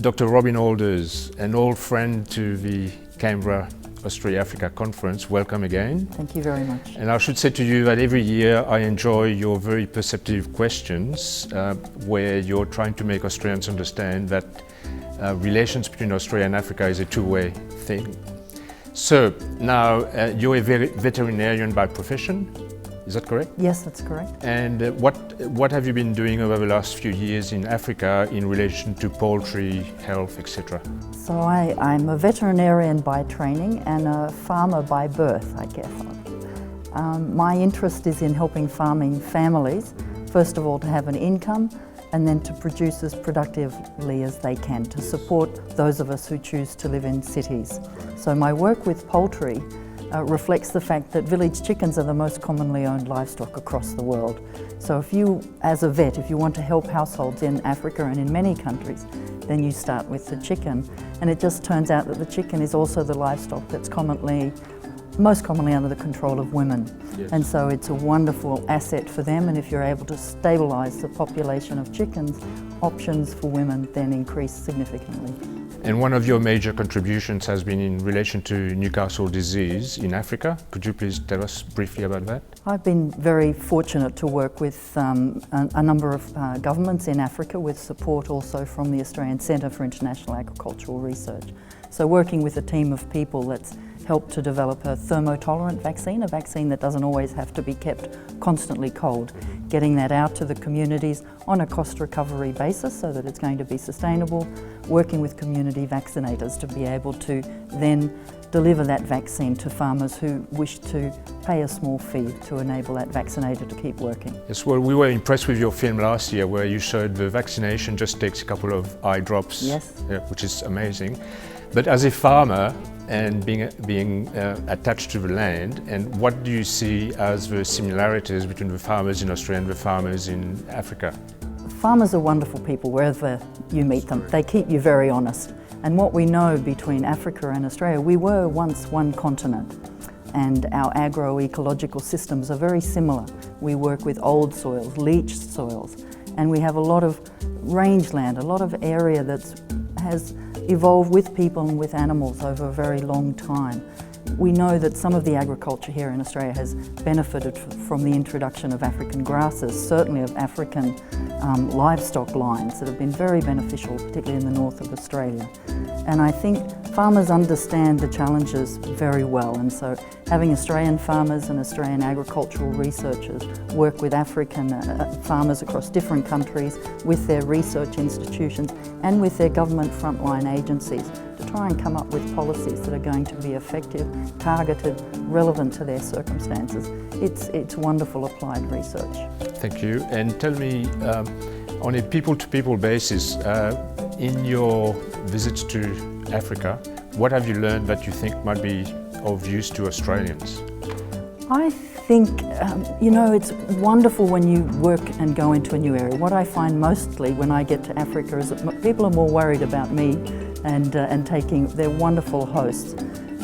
Dr. Robyn Alders, an old friend to the Canberra Australia-Africa Conference. Welcome again. Thank you very much. And I should say to you that every year I enjoy your very perceptive questions where you're trying to make Australians understand that relations between Australia and Africa is a two-way thing. So now you're a veterinarian by profession, is that correct? Yes, that's correct. And what have you been doing over the last few years in Africa in relation to poultry, health, etc.? So I'm a veterinarian by training and a farmer by birth, I guess. My interest is in helping farming families, first of all to have an income and then to produce as productively as they can to support those of us who choose to live in cities. So my work with poultry reflects the fact that village chickens are the most commonly owned livestock across the world. So if you, as a vet, if you want to help households in Africa and in many countries, then you start with the chicken. And it just turns out that the chicken is also the livestock that's most commonly under the control of women. Yes. And so it's a wonderful asset for them, and if you're able to stabilise the population of chickens, options for women then increase significantly. And one of your major contributions has been in relation to Newcastle disease in Africa. Could you please tell us briefly about that? I've been very fortunate to work with a number of governments in Africa with support also from the Australian Centre for International Agricultural Research. So working with a team of people that's helped to develop a thermotolerant vaccine, a vaccine that doesn't always have to be kept constantly cold, getting that out to the communities on a cost recovery basis so that it's going to be sustainable, working with community vaccinators to be able to then deliver that vaccine to farmers who wish to pay a small fee to enable that vaccinator to keep working. Yes, well, we were impressed with your film last year where you showed the vaccination just takes a couple of eye drops, yes. Which is amazing. But as a farmer and being attached to the land, and what do you see as the similarities between the farmers in Australia and the farmers in Africa? Farmers are wonderful people wherever you meet them. They keep you very honest. And what we know between Africa and Australia, we were once one continent, and our agroecological systems are very similar. We work with old soils, leached soils, and we have a lot of rangeland, a lot of area that has evolved with people and with animals over a very long time. We know that some of the agriculture here in Australia has benefited from the introduction of African grasses, certainly of African livestock lines that have been very beneficial, particularly in the north of Australia. And I think farmers understand the challenges very well, and so having Australian farmers and Australian agricultural researchers work with African farmers across different countries with their research institutions and with their government frontline agencies to try and come up with policies that are going to be effective, targeted, relevant to their circumstances. It's wonderful applied research. Thank you. And tell me, on a people-to-people basis, in your visits to Africa, what have you learned that you think might be of use to Australians? I think, it's wonderful when you work and go into a new area. What I find mostly when I get to Africa is that people are more worried about me and taking their wonderful hosts.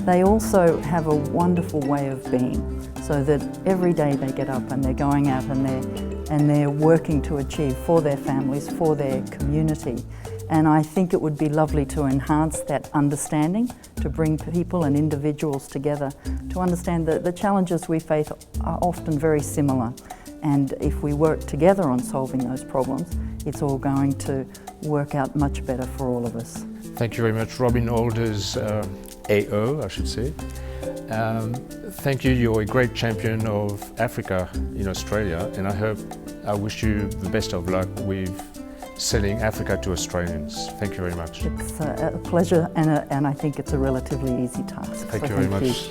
They also have a wonderful way of being, so that every day they get up and they're going out and they're working to achieve for their families, for their community. And I think it would be lovely to enhance that understanding, to bring people and individuals together, to understand that the challenges we face are often very similar. And if we work together on solving those problems, it's all going to work out much better for all of us. Thank you very much, Robyn Alders, AO, I should say. Thank you, you're a great champion of Africa in Australia, and I wish you the best of luck with selling Africa to Australians. Thank you very much. It's a pleasure, and I think it's a relatively easy task. Thank So you very much.